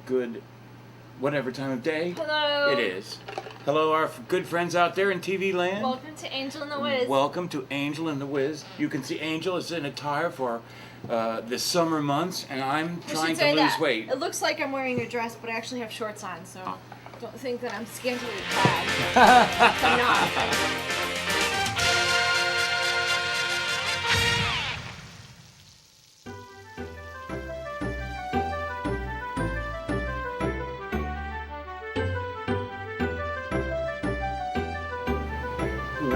good, whatever time of day Hello. it is. Hello, our good friends out there in TV land. Welcome to Angel and the Wiz. Welcome to Angel and the Wiz. You can see Angel is in attire for the summer months, and I'm trying to lose weight. It looks like I'm wearing a dress, but I actually have shorts on, so don't think that I'm scantily clad. I'm not.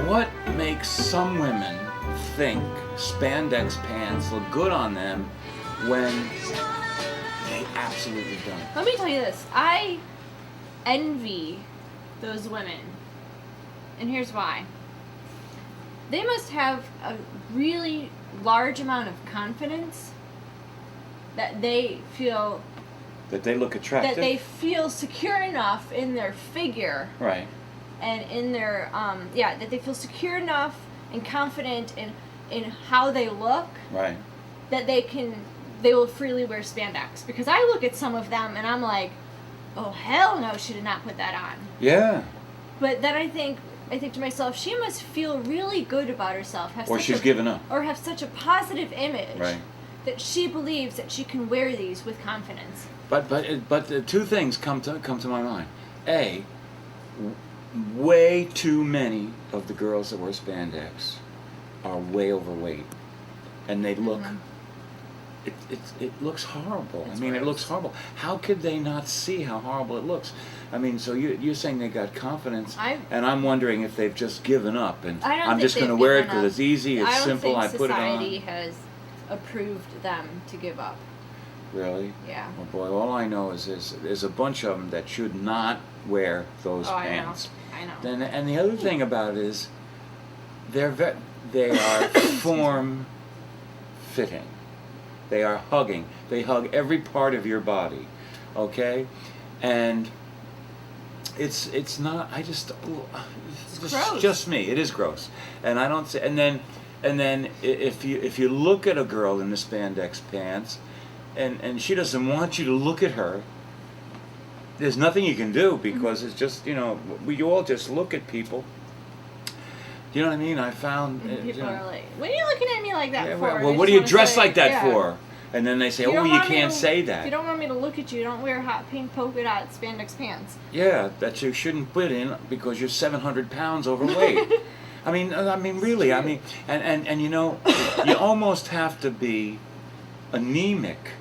What makes some women think spandex pants look good on them when they absolutely don't? Let me tell you this. I envy those women. And here's why. They must have a really large amount of confidence that they feel... That they look attractive? That they feel secure enough in their figure. Right. And in their, that they feel secure enough and confident in how they look. Right. That they will freely wear spandex. Because I look at some of them and I'm like, oh hell no, she did not put that on. Yeah. But then I think to myself, she must feel really good about herself. Or she's given up. Or have such a positive image. Right. That she believes that she can wear these with confidence. But two things come to my mind. A, way too many of the girls that wear spandex are way overweight, and they look. It looks horrible. It's I mean, gross. It looks horrible. How could they not see how horrible it looks? I mean, so you're saying they got confidence, and I'm wondering if they've just given up and I'm just going to wear it because it's easy, it's simple. I put it on. I don't think society has approved them to give up. Really? Yeah. Oh boy, all I know is there's a bunch of them that should not wear those pants. I know. And the other thing about it is they are form fitting. They are hugging. They hug every part of your body. Okay? And it's not, it's gross. Just me. It is gross. And I don't say, and then if you look at a girl in the spandex pants and she doesn't want you to look at her, there's nothing you can do because it's just, you all just look at people. You know what I mean? I found... people are like, what are you looking at me like that for? Well, what do you dress like that for? And then they say, you can't say that. If you don't want me to look at you, don't wear hot pink polka dot spandex pants. Yeah, that you shouldn't put in because you're 700 pounds overweight. I mean, really, and you almost have to be anemic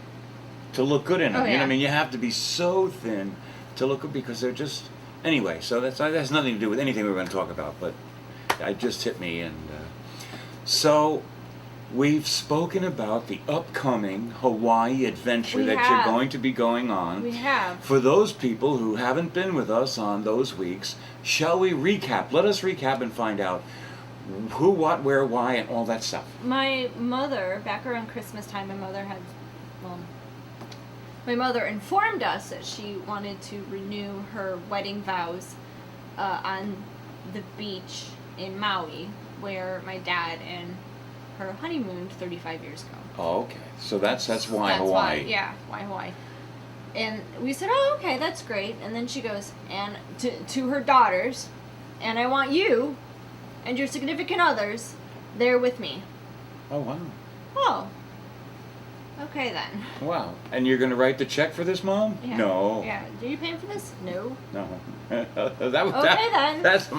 to look good in them. Oh, yeah. You know what I mean? You have to be so thin to look good because they're just... Anyway, so that has nothing to do with anything we're going to talk about, but it just hit me. And so we've spoken about the upcoming Hawaii adventure you're going to be going on. We have. For those people who haven't been with us on those weeks, shall we recap? Let us recap and find out who, what, where, why, and all that stuff. My mother, back around Christmas time, my mother informed us that she wanted to renew her wedding vows on the beach in Maui, where my dad and her honeymooned 35 years ago. Oh, okay. So that's why Hawaii. Why Hawaii. And we said, oh, okay, that's great. And then she goes, and to her daughters, and I want you and your significant others there with me. Oh, wow. Oh. Okay, then. Wow. And you're going to write the check for this, Mom? Yeah. No. Yeah. Are you paying for this? No. No. Then. That's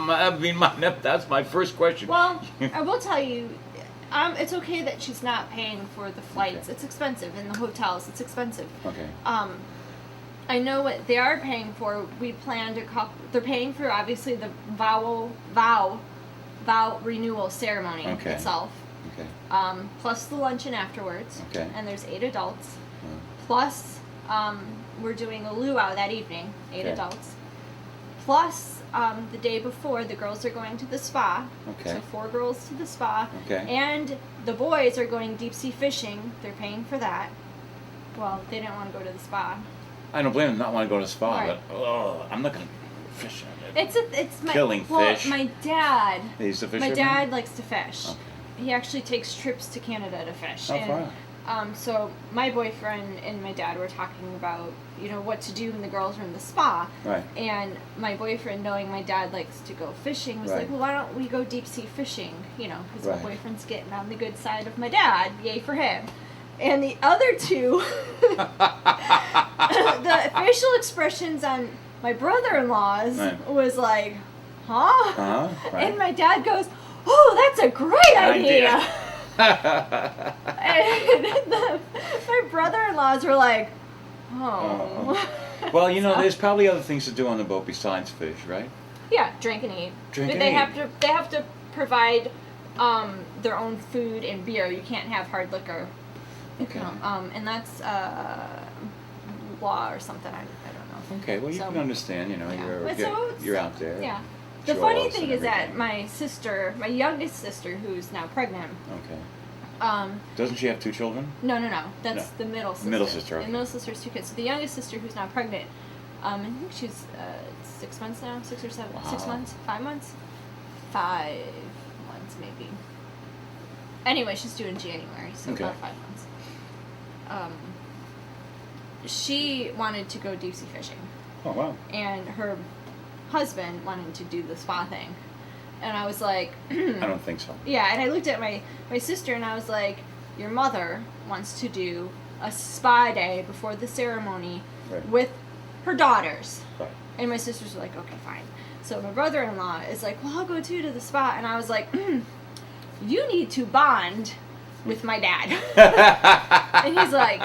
my first question. Well, I will tell you, it's okay that she's not paying for the flights. Okay. It's expensive, and the hotels. It's expensive. Okay. I know what they are paying for. We planned they're paying for obviously the vow renewal ceremony itself. Okay. Plus the luncheon afterwards. Okay. And there's 8 adults. Plus, we're doing a luau that evening. 8 adults. Plus, the day before, the girls are going to the spa. Okay. So 4 girls to the spa. Okay. And the boys are going deep sea fishing. They're paying for that. Well, they didn't want to go to the spa. I don't blame them not want to go to the spa, Right. but I'm not going to fish. It's my killing fish. My dad. He's a fisherman? My dad likes to fish. Okay. He actually takes trips to Canada to fish. How far? So my boyfriend and my dad were talking about, what to do when the girls were in the spa. Right. And my boyfriend, knowing my dad likes to go fishing, was like, well, why don't we go deep sea fishing? Because my boyfriend's getting on the good side of my dad. Yay for him. And the other two, the facial expressions on my brother-in-law's was like, huh? Right. And my dad goes, oh, that's a great idea. And my brother-in-laws were like, oh. Well, there's probably other things to do on the boat besides fish, right? Yeah, drink and eat. Drink but and they have to provide their own food and beer. You can't have hard liquor. Okay. And that's law or something. I don't know. Okay. Well, you can understand. You're out there. Yeah. The funny thing is that my youngest sister, who's now pregnant. Okay. Doesn't she have 2 children? No. That's the middle sister. Middle sister. Okay. The middle sister has 2 kids. So the youngest sister, who's now pregnant, I think she's 6 months now, 6 or 7, Wow. 6 months, 5 months, 5 months maybe. Anyway, she's due in January, so Okay. about 5 months. She wanted to go deep sea fishing. Oh wow. And her husband wanted to do the spa thing. And I was like, I don't think so. Yeah, and I looked at my sister and I was like, your mother wants to do a spa day before the ceremony with her daughters. Right. And my sisters were like, okay, fine. So my brother-in-law is like, well, I'll go too to the spa. And I was like, you need to bond with my dad. And he's like,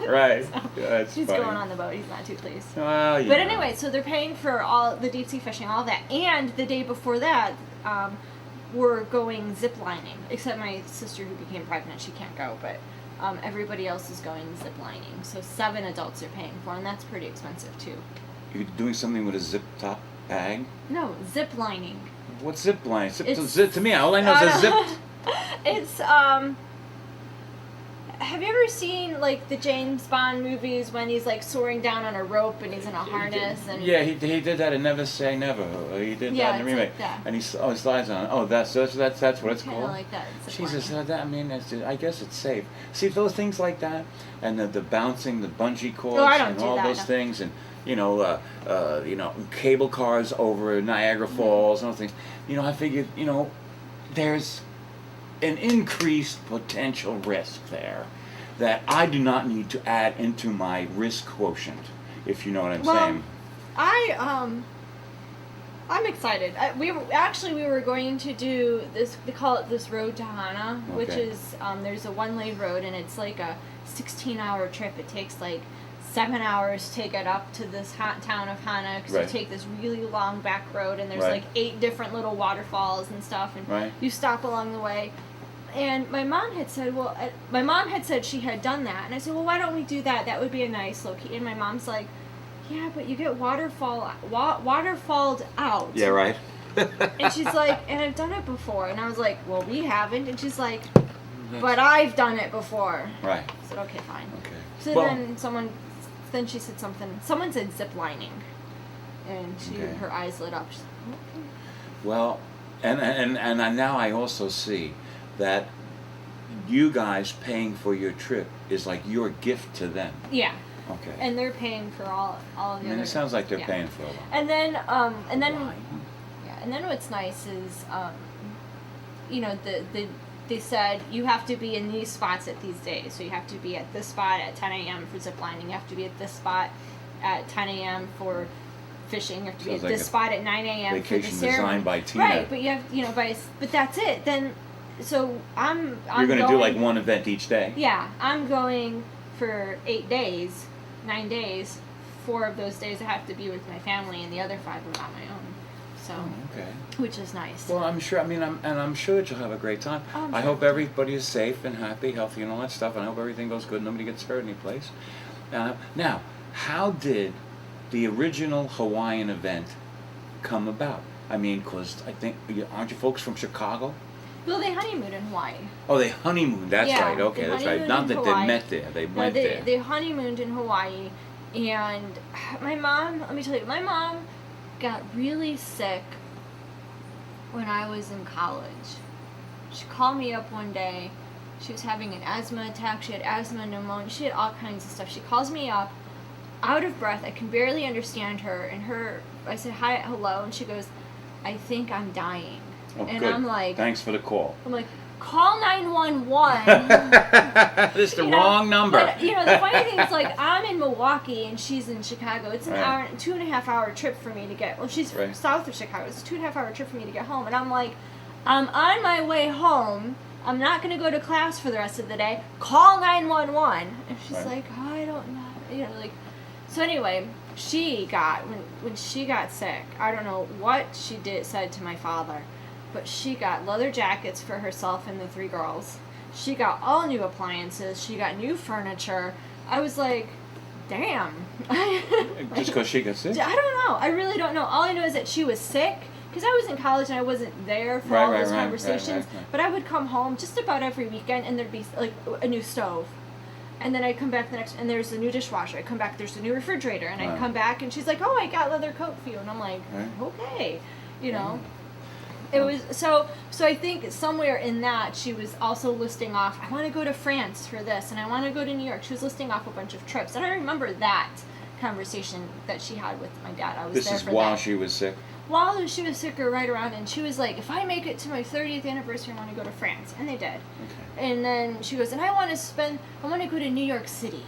right. So Yeah, that's he's funny. going on the boat. He's not too pleased. Well, But anyway, so they're paying for all the deep sea fishing, all that. And the day before that, we're going zip lining. Except my sister who became pregnant, she can't go. But everybody else is going zip lining. So 7 adults are paying for, and that's pretty expensive too. You're doing something with a zip top bag? No, zip lining. What's zip line? It's- Zip to me, all I know is a zip. It's have you ever seen like the James Bond movies when he's like soaring down on a rope and he's in a harness and Yeah, he did that in Never Say Never. He did Yeah, that in the it's remake. like that. And he slides on. Oh, that's what it's kind called. of like that. Zip Jesus, lining. I guess it's safe. See those things like that, and the bouncing, the bungee cords, I don't and do all that, those no. things, and cable cars over Niagara Falls, and all those things. I figured, there's an increased potential risk there that I do not need to add into my risk quotient, if you know what I'm saying. I'm excited. We were going to do this. They call it this road to Hana, which Okay. is there's a 1-lane road and it's like a 16-hour trip. It takes like 7 hours to get up to this hot town of Hana because Right. you take this really long back road and there's Right. like 8 different little waterfalls and stuff and Right. you stop along the way. And my mom had said she had done that, and I said, well, why don't we do that? That would be a nice location. And my mom's like, yeah, but you get waterfalled out. Yeah, right. And she's like, and I've done it before. And I was like, well, we haven't. And she's like, but I've done it before. Right. I said, okay, fine. Okay. So Well- then she said something. Someone said zip lining, and Okay. her eyes lit up. She's like, okay. Well, and now I also see that you guys paying for your trip is like your gift to them. Yeah. Okay. And they're paying for all of the other. it sounds like they're yeah. paying for a lot. And then Why? yeah, and then what's nice is they said you have to be in these spots at these days. So you have to be at this spot at 10 a.m. for zip lining. You have to be at this spot at 10 a.m. for fishing. You have to be Sounds at like this a spot at 9 a.m. for the vacation ceremony. designed by Tina. Right, but you have but that's it. Then so I'm You're going to do going- like one event each day. Yeah, I'm going for 8 days, 9 days. 4 of those days I have to be with my family, and the other 5 are on my own. So, Oh, okay. which is nice. Well, I'm sure. I'm sure that you'll have a great time. Oh, I'm I sure. hope everybody is safe and happy, healthy, and all that stuff. And I hope everything goes good. Nobody gets hurt any place. Now, how did the original Hawaiian event come about? I mean, because I think aren't you folks from Chicago? Well, they honeymooned in Hawaii. Oh, they honeymooned. That's Yeah, right. Okay, they that's right. honeymooned Not in that Hawaii. they met there. They went they, there. They honeymooned in Hawaii, and my mom. Let me tell you, my mom got really sick when I was in college. She called me up one day, She was having an asthma attack. She had asthma, pneumonia. She had all kinds of stuff. She calls me up, out of breath. I can barely understand her. And I said, hi, hello. And she goes, I think I'm dying. Oh, and good. I'm like, thanks for the call. I'm like, call 911. This is the wrong number. But, the funny thing is, like, I'm in Milwaukee and she's in Chicago. It's an hour, 2.5 hour trip for me to get. Well, she's south of Chicago. It's a 2.5 hour trip for me to get home. And I'm like, I'm on my way home. I'm not going to go to class for the rest of the day. Call 911. And she's like, oh, I don't know. So anyway, she got, when she got sick, I don't know what she said to my father, but she got leather jackets for herself and the 3 girls. She got all new appliances. She got new furniture. I was like, damn. Just because she got sick? I don't know. I really don't know. All I know is that she was sick. Because I was in college and I wasn't there for all those conversations. Right. But I would come home just about every weekend and there'd be like a new stove. And then I'd come back the next, and there's a new dishwasher. I'd come back, there's a new refrigerator. And I'd come back and she's like, oh, I got leather coat for you. And I'm like, okay. It was, so I think somewhere in that she was also listing off, I want to go to France for this and I want to go to New York. She was listing off a bunch of trips. And I remember that conversation that she had with my dad. I was this there is for while that. she was sick? While she was sick or right around, and she was like, if I make it to my 30th anniversary, I want to go to France. And they did. Okay. And then she goes, and I want to go to New York City.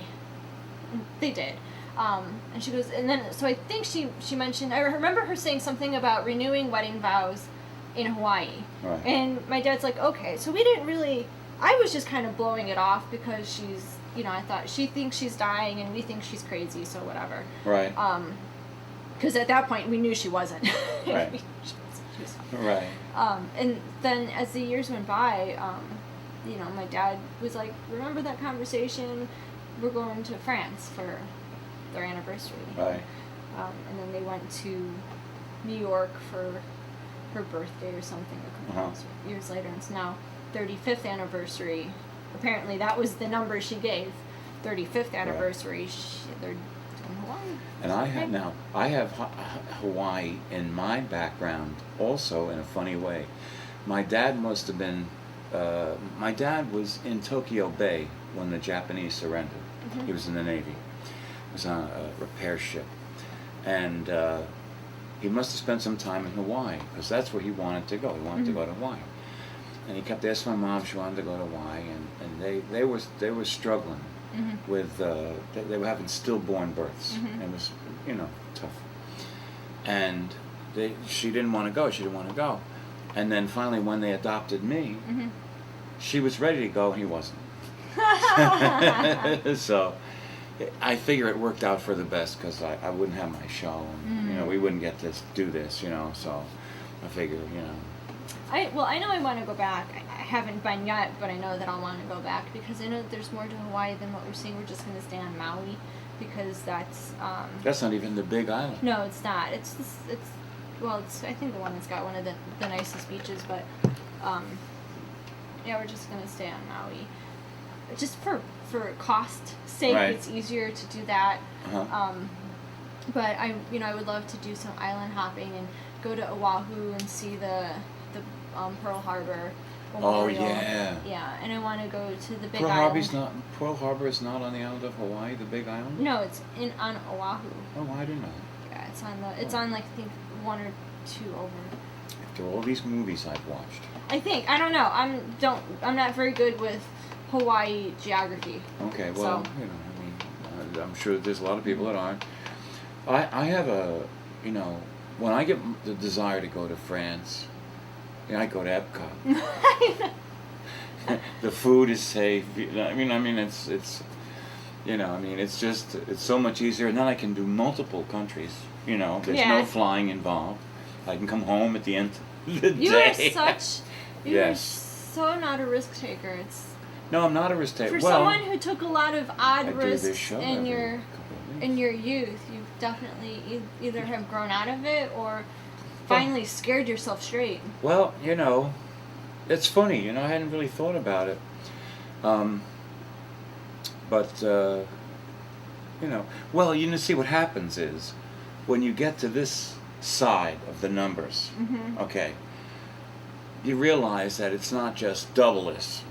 And they did. And she goes, and then, so I think she mentioned, I remember her saying something about renewing wedding vows in Hawaii. Right. And my dad's like, okay. So we didn't really, I was just kind of blowing it off because she's, I thought she thinks she's dying and we think she's crazy, so whatever. Right. Because at that point we knew she wasn't. Right. Right. And then as the years went by, my dad was like, remember that conversation? We're going to France for their anniversary. Right. And then they went to New York for her birthday or something a couple years later. And it's now 35th anniversary. Apparently that was the number she gave. 35th anniversary. They're doing Hawaii. And I have Hawaii in my background also in a funny way. My dad must have been, my dad was in Tokyo Bay when the Japanese surrendered. He was in the Navy. He was on a repair ship. And he must have spent some time in Hawaii because that's where he wanted to go. He wanted to go to Hawaii. And he kept asking my mom if she wanted to go to Hawaii, and they were struggling with they were having stillborn births. It was tough, and she didn't want to go. She didn't want to go, and then finally when they adopted me, she was ready to go and he wasn't. So I figure it worked out for the best because I wouldn't have my show, and we wouldn't get to do this, so I figure, I know I want to go back. I haven't been yet, but I know that I'll want to go back because I know that there's more to Hawaii than what we're seeing. We're just going to stay on Maui because that's not even the Big Island. No, it's not. It's I think the one that's got one of the nicest beaches, but we're just going to stay on Maui. Just for cost sake, it's easier to do that. But I would love to do some island hopping and go to Oahu and see the Pearl Harbor Memorial. Oh yeah. Yeah, and I want to go to the Big Pearl Island. Pearl Harbor is not on the island of Hawaii, the Big Island? No, it's on Oahu. Oh, I didn't know. Yeah, it's on like I think 1 or 2 over. After all these movies I've watched. I think I don't know. I'm not very good with Hawaii geography. Okay, well, so. I'm sure there's a lot of people that aren't. I have when I get the desire to go to France, I go to Epcot. The food is safe. It's it's so much easier. And then I can do multiple countries. There's no flying involved. I can come home at the end of the day. You are so not a risk taker. No, I'm not a risk taker. For someone who took a lot of odd risks in your youth, you definitely either have grown out of it or finally scared yourself straight. Well, it's funny. I hadn't really thought about it. See what happens is when you get to this side of the numbers, okay, you realize that it's not just double this.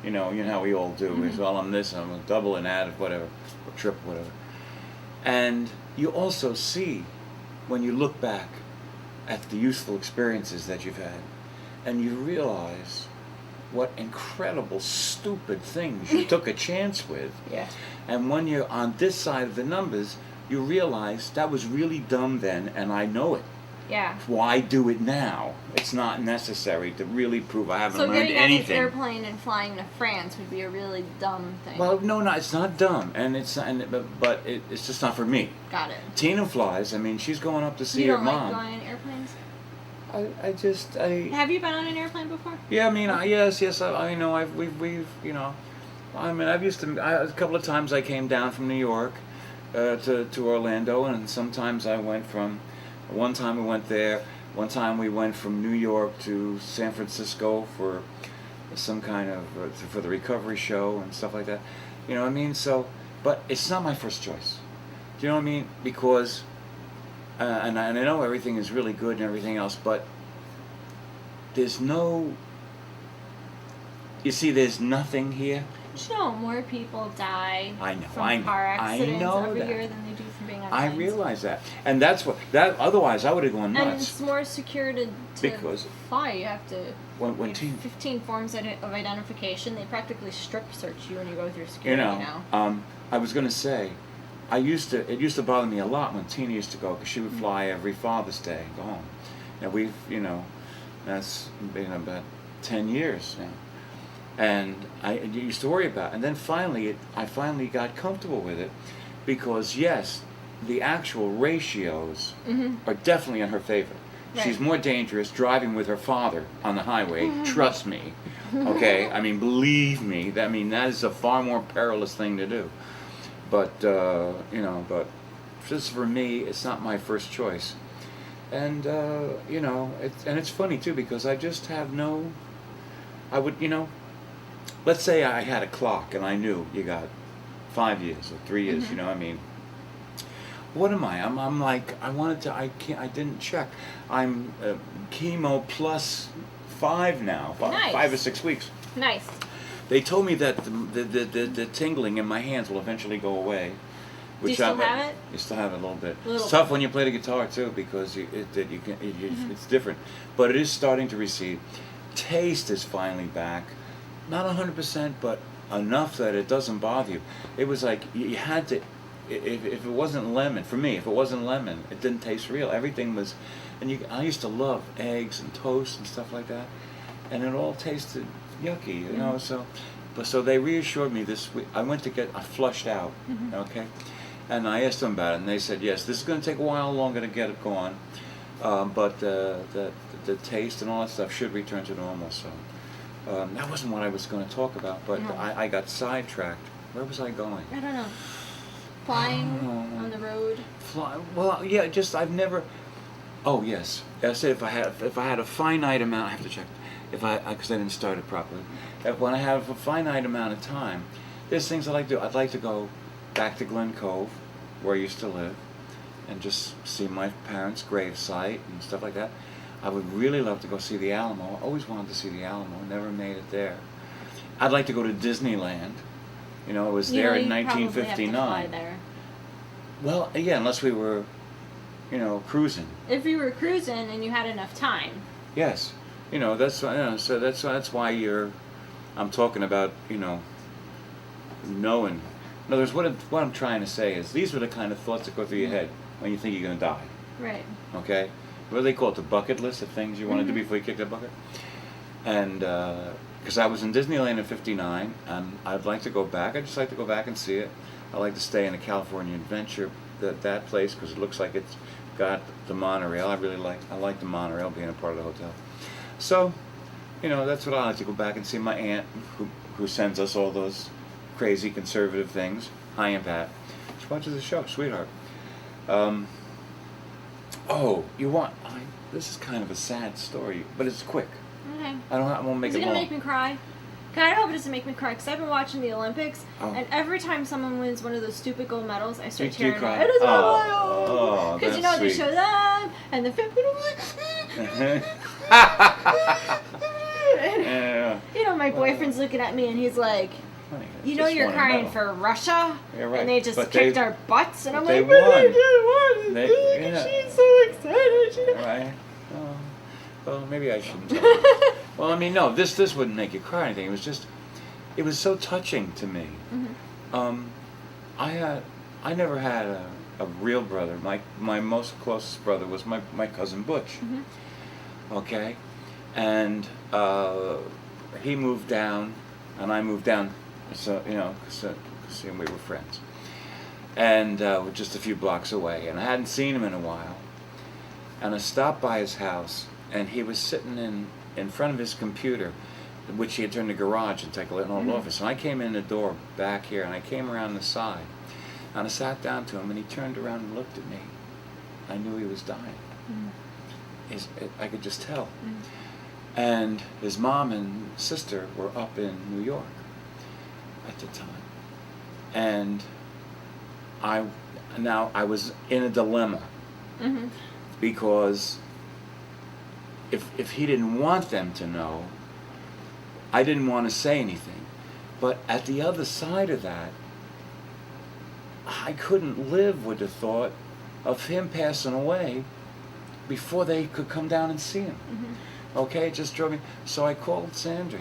You know how we all do. Is, well, I'm this, I'm a double and add, whatever, or triple, whatever. And you also see, when you look back at the useful experiences that you've had, and you realize what incredible, stupid things you took a chance with. Yeah. And when you're on this side of the numbers, you realize that was really dumb then, and I know it. Yeah. Why do it now? It's not necessary to really prove I haven't So learned getting on an anything. airplane and flying to France would be a really dumb thing. Well, no, it's not dumb, and but it's just not for me. Got it. Tina flies. I mean, she's going up to see You her don't mom. like going on airplanes? I Have you been on an airplane before? Yeah, I mean, yes. I know. We've you know, I mean, a couple of times I came down from New York to Orlando, and sometimes I went from. One time we went there. One time we went from New York to San Francisco for some kind of for the recovery show and stuff like that. You know what I mean? So, but it's not my first choice. Do you know what I mean? Because. And I know everything is really good and everything else, but there's no. You see, there's nothing here. Did you know more people die from car accidents every year than they do from being on planes? I realize that, and that's what that. Otherwise, I would have gone nuts. And it's more secure to because fly. You have to. When you have 15 forms of identification. They practically strip search you when you go through security. I was going to say. It used to bother me a lot when Tina used to go, because she would fly every Father's Day and go home. And that's been about 10 years now. And I used to worry about it. And then I finally got comfortable with it, because yes, the actual ratios are definitely in her favor. Right. She's more dangerous driving with her father on the highway, trust me. Okay? I mean, believe me, that is a far more perilous thing to do. But but just for me, it's not my first choice, and it's funny too, because I just have no. I would let's say I had a clock and I knew you got 5 years or 3 years. You know, I mean, what am I? I'm like I didn't check. I'm chemo plus 5 now, Nice. 5 or 6 weeks. Nice. They told me that the tingling in my hands will eventually go away. Do you still have it? You still have it a little bit. It's tough when you play the guitar too, because it's different. But it is starting to recede. Taste is finally back. Not 100%, but enough that it doesn't bother you. It was like you had to. If it wasn't lemon, for me, if it wasn't lemon, it didn't taste real. Everything was, I used to love eggs and toast and stuff like that, and it all tasted yucky, you know. So they reassured me this week. I went to get flushed out, okay, and I asked them about it, and they said yes, this is going to take a while longer to get it gone, but the taste and all that stuff should return to normal. So that wasn't what I was going to talk about, but I got sidetracked. Where was I going? I don't know. Flying on the road. Well, yeah, I've never. Oh yes, I said if I had a finite amount, I have to check. Because I didn't start it properly. When I have a finite amount of time, there's things I like to do. I'd like to go back to Glen Cove, where I used to live, and just see my parents' gravesite and stuff like that. I would really love to go see the Alamo. I always wanted to see the Alamo. Never made it there. I'd like to go to Disneyland. It was there in 1959. Have to fly there. Well, yeah, unless we were, cruising. If you were cruising and you had enough time. Yes. So that's why I'm talking about, knowing. In other words, what I'm trying to say is these are the kind of thoughts that go through your head when you think you're going to die. Right. Okay? What do they call it? The bucket list of things you want to do before you kick the bucket? And, because I was in Disneyland in 59, and I'd like to go back. I'd just like to go back and see it. I'd like to stay in the California Adventure, that place, because it looks like it's got the monorail. I like the monorail being a part of the hotel. So, that's what I like to go back and see my aunt, who sends us all those crazy conservative things. Hi, Aunt Pat. She watches the show, sweetheart. This is kind of a sad story, but it's quick. Okay. I won't make it long. Is it gonna make me cry? God, I hope it doesn't make me cry, because I've been watching the Olympics, and every time someone wins one of those stupid gold medals, I start tearing up. It is because they show them and the my boyfriend's looking at me and he's like, Honey, I you know just you're wanna crying know. for Russia? Yeah, right. And they just But kicked they- our butts, and I'm they like, but I won. just won. They- yeah. She's so excited. She Right. Oh, well, maybe I shouldn't tell you. Well, I mean, no, this wouldn't make you cry or anything. It was just, it was so touching to me. I never had a real brother. My most closest brother was my cousin Butch. Okay, and he moved down, and I moved down. So because we were friends, and we're just a few blocks away. And I hadn't seen him in a while. And I stopped by his house, and he was sitting in front of his computer, which he had turned the garage into like an old office. And I came in the door back here, and I came around the side, and I sat down to him, and he turned around and looked at me. I knew he was dying. I could just tell. And his mom and sister were up in New York at the time. And I was in a dilemma. Because if he didn't want them to know, I didn't want to say anything. But at the other side of that, I couldn't live with the thought of him passing away before they could come down and see him. Okay, it just drove me. So I called Sandra.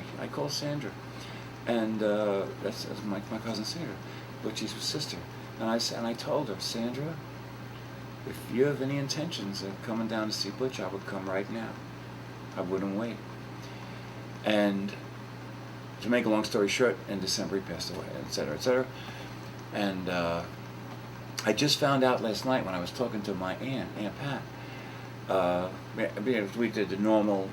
And that's my cousin Sandra, Butchie's sister. And I told her, Sandra, if you have any intentions of coming down to see Butch, I would come right now. I wouldn't wait. And to make a long story short, in December he passed away, et cetera, et cetera. And I just found out last night when I was talking to my Aunt Pat. We did the normal,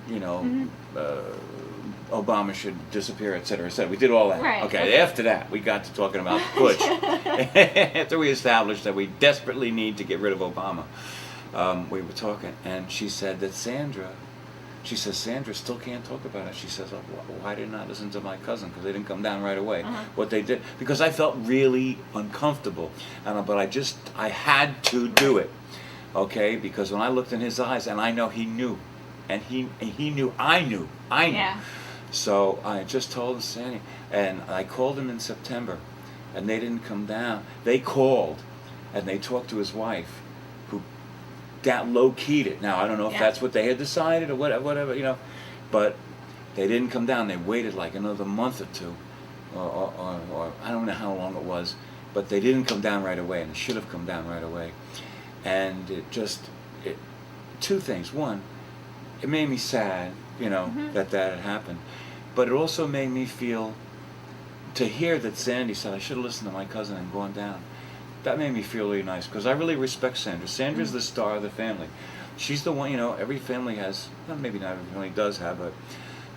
Obama should disappear, et cetera, et cetera. We did all that. Right. Okay, after that, we got to talking about Butch. After we established that we desperately need to get rid of Obama, we were talking, and she said that Sandra still can't talk about it. She says, oh, why didn't I listen to my cousin? Because they didn't come down right away. What they did, because I felt really uncomfortable, but I had to do it. Okay, because when I looked in his eyes, and I know he knew, and he knew I knew. Yeah. So I just told Sandy, and I called him in September, and they didn't come down. They called, and they talked to his wife, who low-keyed it. Now, I don't know if that's what they had decided or whatever, but they didn't come down. They waited like another month or two, or I don't know how long it was, but they didn't come down right away, and they should have come down right away. And two things. One, it made me sad, that had happened. But it also made me feel, to hear that Sandy said, I should have listened to my cousin and gone down. That made me feel really nice, because I really respect Sandra. Sandra's the star of the family. She's the one, every family has, well, maybe not every family does have, but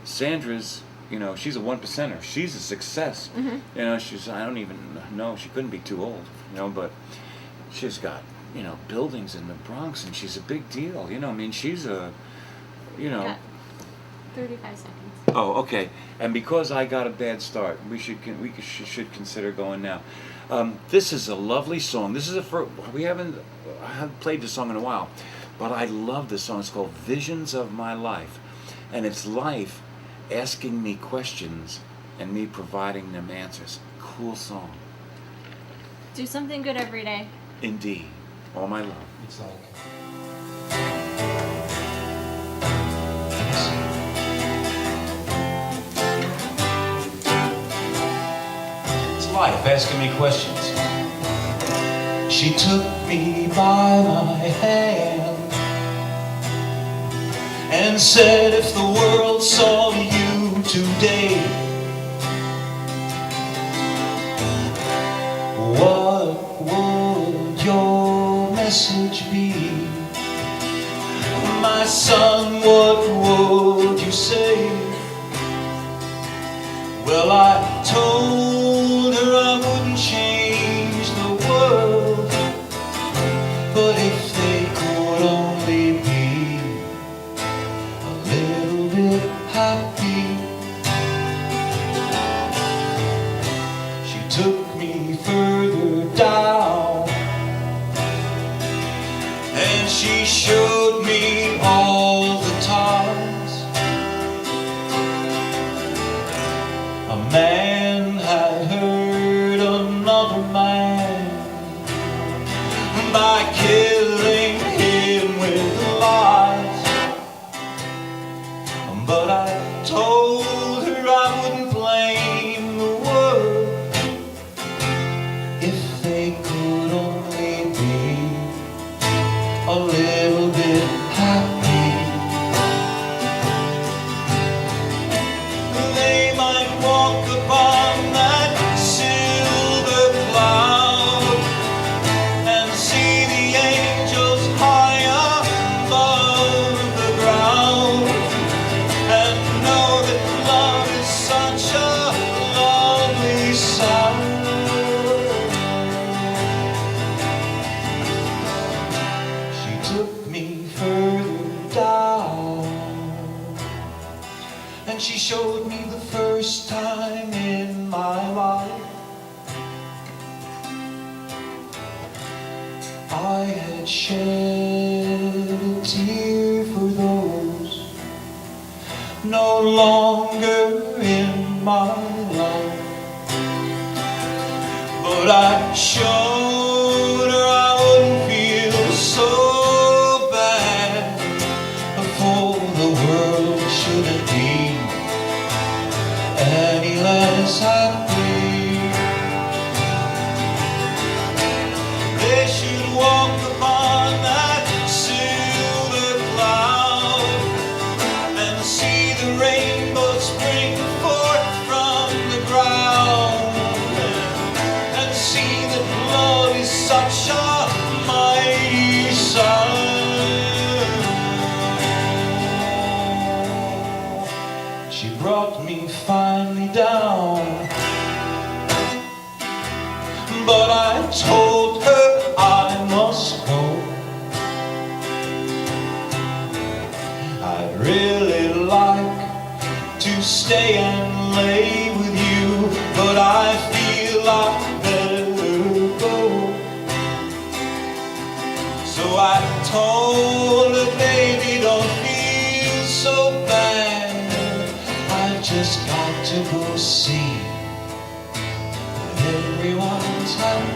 Sandra's, she's a 1%er. She's a success. She's, I don't even know, she couldn't be too old, but she's got, buildings in the Bronx, and she's a big deal. She's a, Got 35 seconds. Oh, okay. And because I got a bad start, we should consider going now. This is a lovely song. This is I haven't played this song in a while, but I love this song. It's called "Visions of My Life," and it's life asking me questions and me providing them answers. Cool song. Do something good every day. Indeed. All my love. It's like It's life asking me questions. she took me by my hand and said, if the world saw you today, what would your message be? My son, what would you say? Well, I told her I wouldn't change the world, but if they could only be a little bit happy. She took me further down by killing him with lies. But I told her I wouldn't blame the world if they could only be a little bit happy. They might walk upon that silver cloud and see the angels high above the ground, and know that love is such a lovely sound. She took me further down, and she showed me the first time in my life I had shed a tear for those no longer in my life. But I showed her I wouldn't feel so bad, for the world shouldn't be any less happy. They should walk upon that silver cloud and see the rainbow spring forth from the ground, and see that love is such a mighty sound. She brought me finally down, but I told her I must go. I'd really like to stay and lay with you, but I feel I'd better go. So I told her, baby, don't feel so bad, I just got to go see that everyone's happy.